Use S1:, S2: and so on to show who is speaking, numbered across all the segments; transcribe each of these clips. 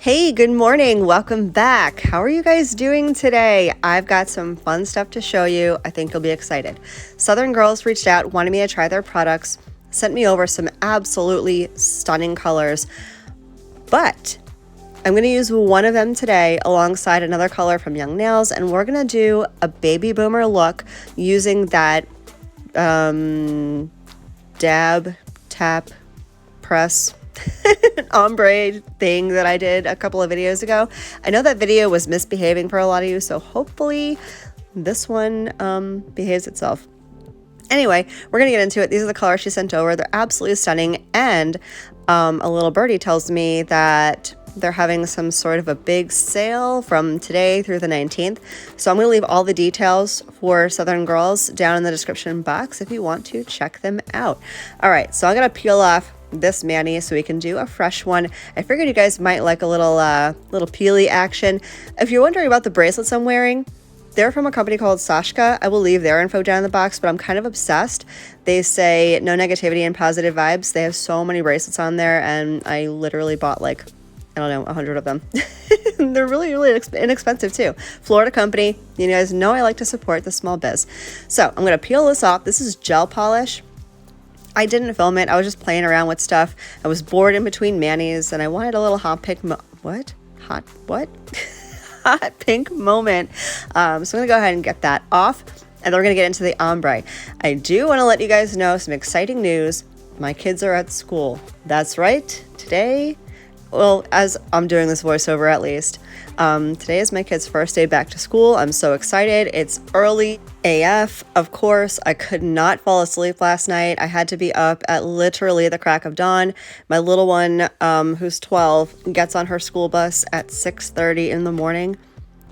S1: Hey, good morning. Welcome back. How are you guys doing today? I've got some fun stuff to show you. I think you'll be excited. Southern Girls reached out, wanted me to try their products, sent me over some absolutely stunning colors, but I'm going to use one of them today alongside another color from Young Nails, and we're going to do a baby boomer look using that dab, tap, press ombre thing that I did a couple of videos ago. I know that video was misbehaving for a lot of you, so hopefully this one behaves itself. Anyway, we're gonna get into it. These are the colors she sent over. They're absolutely stunning, and a little birdie tells me that they're having some sort of a big sale from today through the 19th. So I'm going to leave all the details for Southern Girls down in the description box if you want to check them out. All right, so I'm going to peel off this mani so we can do a fresh one. I figured you guys might like a little peely action. If you're wondering about the bracelets I'm wearing, they're from a company called Sashka. I will leave their info down in the box, but I'm kind of obsessed. They say no negativity and positive vibes. They have so many bracelets on there, and I literally bought like, I don't know, 100 of them. They're really, really inexpensive too. Florida company. You guys know I like to support the small biz. So I'm going to peel this off. This is gel polish. I didn't film it. I was just playing around with stuff. I was bored in between manis, and I wanted a little hot pink hot pink moment. So I'm going to go ahead and get that off, and then we're going to get into the ombre. I do want to let you guys know some exciting news. My kids are at school. That's right. Today, well, as I'm doing this voiceover at least, today is my kid's first day back to school. I'm so excited. It's early AF, of course. I could not fall asleep last night. I had to be up at literally the crack of dawn. My little one, who's 12, gets on her school bus at 6:30 in the morning.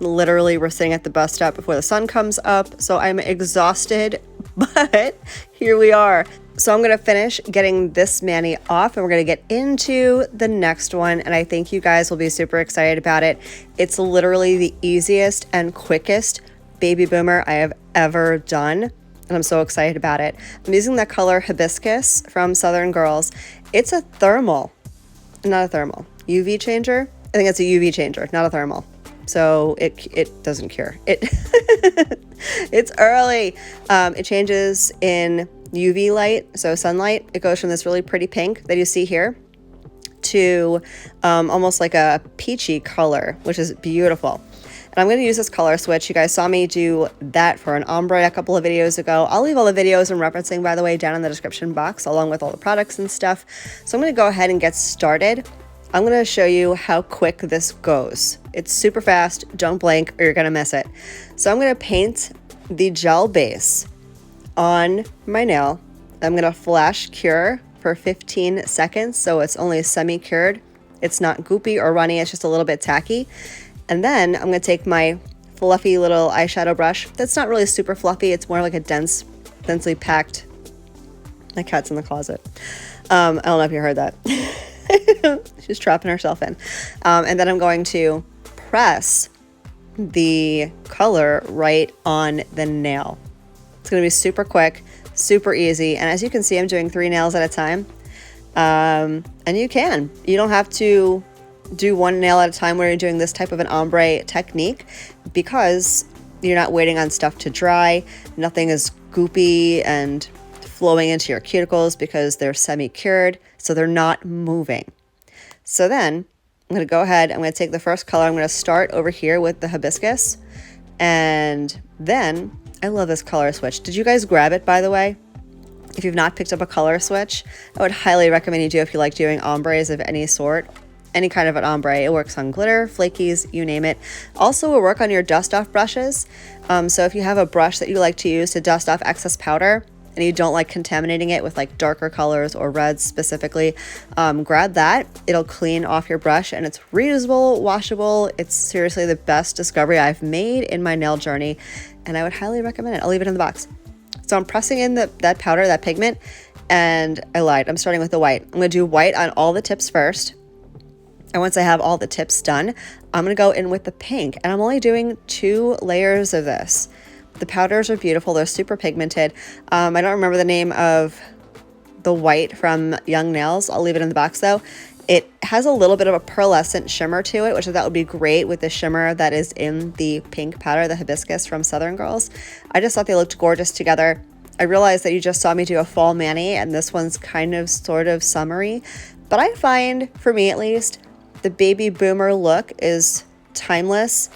S1: Literally, we're sitting at the bus stop before the sun comes up. So I'm exhausted, but here we are. So I'm going to finish getting this mani off, and we're going to get into the next one, and I think you guys will be super excited about it. It's literally the easiest and quickest baby boomer I have ever done, and I'm so excited about it. I'm using the color Hibiscus from Southern Girls. It's a thermal, not a thermal, UV changer. I think it's a UV changer, not a thermal. So it doesn't cure. It's early. It changes in UV light, so sunlight. It goes from this really pretty pink that you see here to almost like a peachy color, which is beautiful. And I'm going to use this color switch. You guys saw me do that for an ombre a couple of videos ago. I'll leave all the videos I'm referencing, by the way, down in the description box, along with all the products and stuff. So I'm going to go ahead and get started. I'm going to show you how quick this goes. It's super fast. Don't blink or you're going to miss it. So I'm going to paint the gel base on my nail. I'm going to flash cure for 15 seconds, so it's only semi-cured. It's not goopy or runny, it's just a little bit tacky. And then I'm going to take my fluffy little eyeshadow brush. That's not really super fluffy, it's more like a densely packed. My cat's in the closet. I don't know if you heard that. She's trapping herself in. And then I'm going to press the color right on the nail. It's going to be super quick, super easy. And as you can see, I'm doing 3 nails at a time. And you don't have to do 1 nail at a time when you're doing this type of an ombre technique, because you're not waiting on stuff to dry. Nothing is goopy and flowing into your cuticles because they're semi-cured, so they're not moving. So then I'm going to go ahead, I'm going to take the first color. I'm going to start over here with the hibiscus, and then I love this color switch. Did you guys grab it, by the way? If you've not picked up a color switch, I would highly recommend you do if you like doing ombres of any sort. Any kind of an ombre. It works on glitter, flakies, you name it. Also will work on your dust off brushes. So if you have a brush that you like to use to dust off excess powder and you don't like contaminating it with like darker colors or reds specifically, grab that. It'll clean off your brush, and it's reusable, washable. It's seriously the best discovery I've made in my nail journey, and I would highly recommend it. I'll leave it in the box. So I'm pressing in that powder, that pigment, and I lied. I'm starting with the white. I'm going to do white on all the tips first. And once I have all the tips done, I'm going to go in with the pink, and I'm only doing 2 layers of this. The powders are beautiful. They're super pigmented. I don't remember the name of the white from Young Nails. I'll leave it in the box though. It has a little bit of a pearlescent shimmer to it, which I thought would be great with the shimmer that is in the pink powder, the hibiscus from Southern Girls. I just thought they looked gorgeous together. I realized that you just saw me do a fall mani, and this one's kind of sort of summery, but I find, for me at least, the baby boomer look is timeless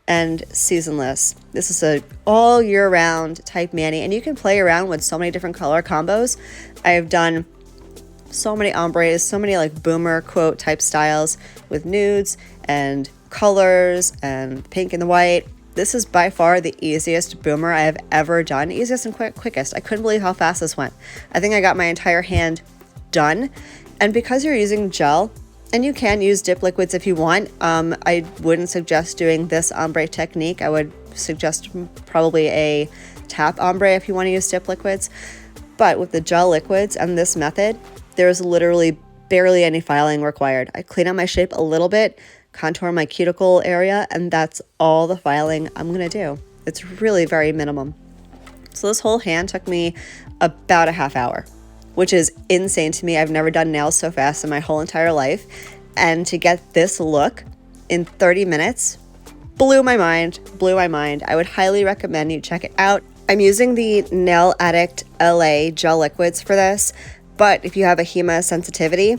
S1: and seasonless. This is a all year round type mani, and you can play around with so many different color combos. I've done so many ombres, so many like boomer quote type styles with nudes and colors and pink and the white. This is by far the easiest boomer I have ever done. Easiest and quickest. I couldn't believe how fast this went. I think I got my entire hand done. And because you're using gel, and you can use dip liquids if you want, I wouldn't suggest doing this ombre technique. I would suggest probably a tap ombre if you want to use dip liquids. But with the gel liquids and this method, there's literally barely any filing required. I clean up my shape a little bit, contour my cuticle area, and that's all the filing I'm gonna do. It's really very minimum. So this whole hand took me about a half hour, which is insane to me. I've never done nails so fast in my whole entire life. And to get this look in 30 minutes blew my mind. I would highly recommend you check it out. I'm using the Nail Addict LA gel liquids for this, but if you have a HEMA sensitivity,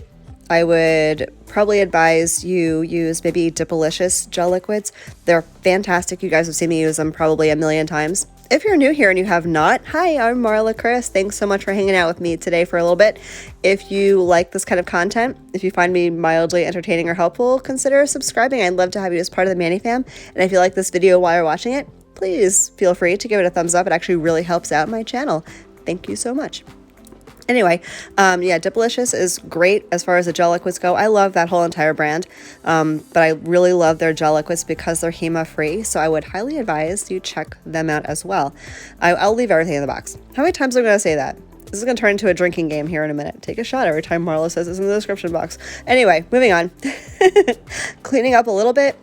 S1: I would probably advise you use maybe Dipalicious gel liquids. They're fantastic. You guys have seen me use them probably a million times. If you're new here and you have not, hi, I'm Marlakris. Thanks so much for hanging out with me today for a little bit. If you like this kind of content, if you find me mildly entertaining or helpful, consider subscribing. I'd love to have you as part of the Mani Fam. And if you like this video while you're watching it, please feel free to give it a thumbs up. It actually really helps out my channel. Thank you so much. Anyway, yeah, Dipalicious is great as far as the gel liquids go. I love that whole entire brand, but I really love their gel liquids because they're HEMA free, so I would highly advise you check them out as well. I'll leave everything in the box. How many times am I going to say that? This is going to turn into a drinking game here in a minute. Take a shot every time Marla says it's in the description box. Anyway, moving on. Cleaning up a little bit,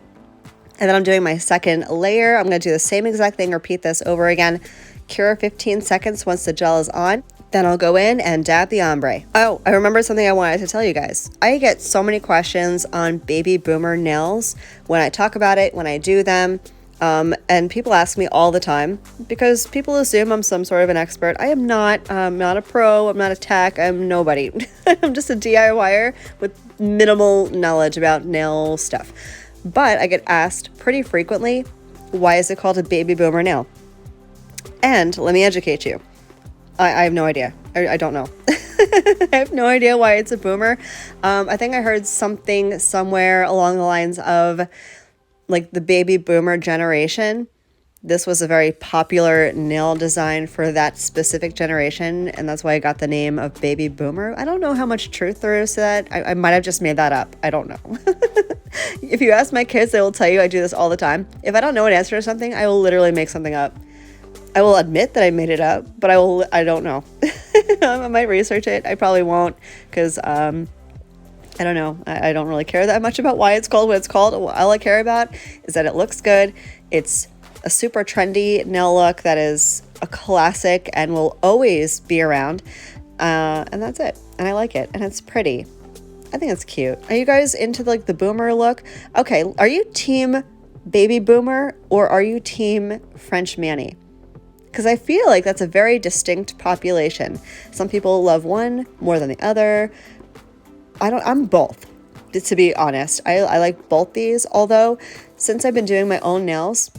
S1: and then I'm doing my second layer. I'm going to do the same exact thing, repeat this over again. Cure 15 seconds once the gel is on. Then I'll go in and dab the ombre. Oh, I remembered something I wanted to tell you guys. I get so many questions on baby boomer nails when I talk about it, when I do them, and people ask me all the time because people assume I'm some sort of an expert. I am not. I'm not a pro. I'm not a tech. I'm nobody. I'm just a DIYer with minimal knowledge about nail stuff. But I get asked pretty frequently, why is it called a baby boomer nail? And let me educate you. I have no idea. I don't know. I have no idea why it's a boomer. I think I heard something somewhere along the lines of like the baby boomer generation. This was a very popular nail design for that specific generation, and that's why I got the name of baby boomer. I don't know how much truth there is to that. I might have just made that up. I don't know. If you ask my kids, they will tell you I do this all the time. If I don't know an answer to something, I will literally make something up. I will admit that I made it up, but I don't know. I might research it. I probably won't because I don't know. I don't really care that much about why it's called what it's called. All I care about is that it looks good. It's a super trendy nail look that is a classic and will always be around. And that's it. And I like it. And it's pretty. I think it's cute. Are you guys into like the boomer look? Okay. Are you team baby boomer or are you team French Mani? Because I feel like that's a very distinct population. Some people love one more than the other. I'm both, to be honest. I like both these, although since I've been doing my own nails,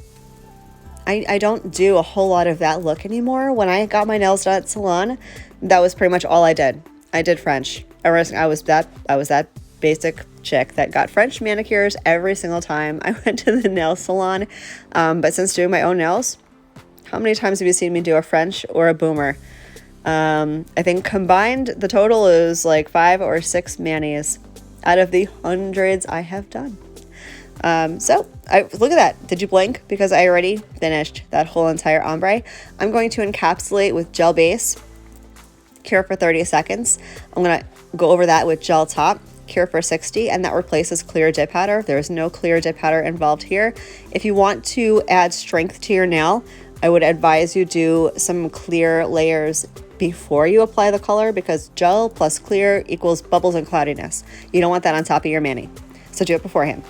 S1: I don't do a whole lot of that look anymore. When I got my nails done at salon, that was pretty much all I did. I did French. I was that basic chick that got French manicures every single time I went to the nail salon. But since doing my own nails, how many times have you seen me do a French or a boomer? I think combined, the total is like 5 or 6 manis out of the hundreds I have done. So look at that. Did you blink? Because I already finished that whole entire ombre. I'm going to encapsulate with gel base, cure for 30 seconds. I'm going to go over that with gel top, cure for 60, and that replaces clear dip powder. There's no clear dip powder involved here. If you want to add strength to your nail, I would advise you do some clear layers before you apply the color, because gel plus clear equals bubbles and cloudiness. You don't want that on top of your mani. So do it beforehand.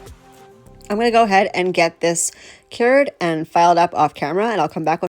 S1: I'm going to go ahead and get this cured and filed up off camera, and I'll come back with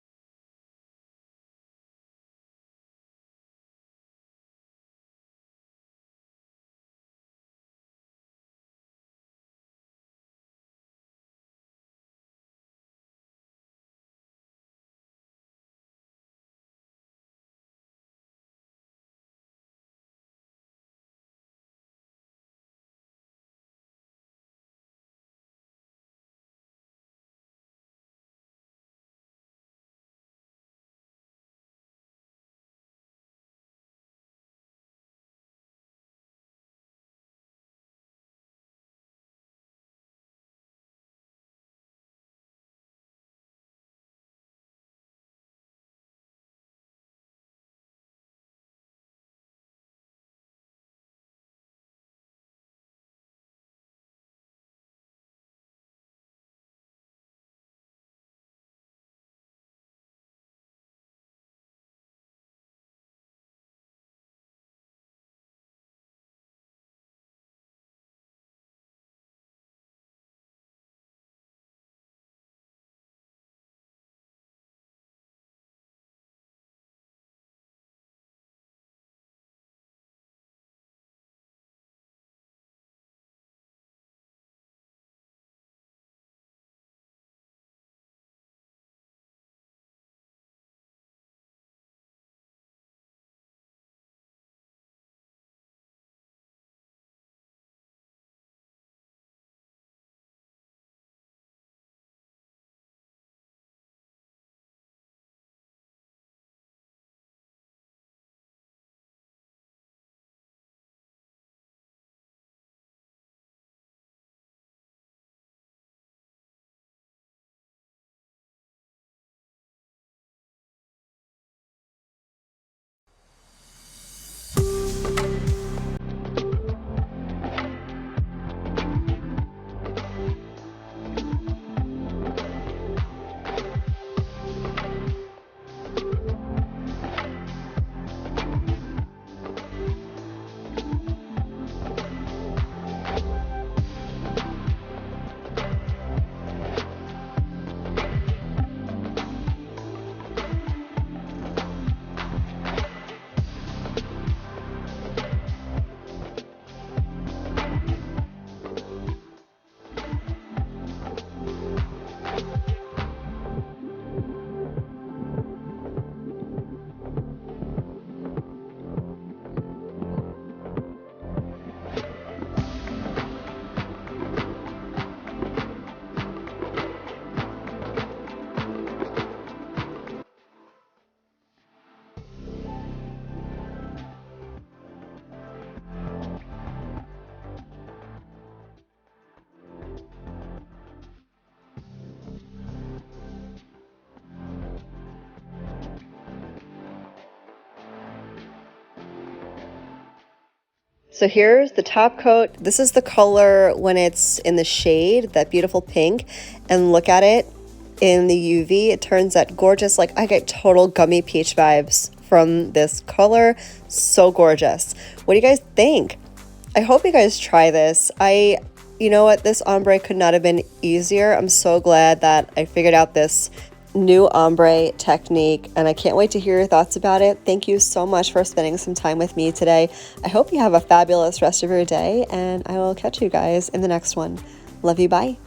S1: So here's the top coat. This is the color when it's in the shade, that beautiful pink. And look at it in the UV. It turns out gorgeous. Like, I get total gummy peach vibes from this color. So gorgeous. What do you guys think? I hope you guys try this. You know what? This ombre could not have been easier. I'm so glad that I figured out this new ombre technique, and I can't wait to hear your thoughts about it. Thank you so much for spending some time with me today. I hope you have a fabulous rest of your day, and I will catch you guys in the next one. Love you. Bye.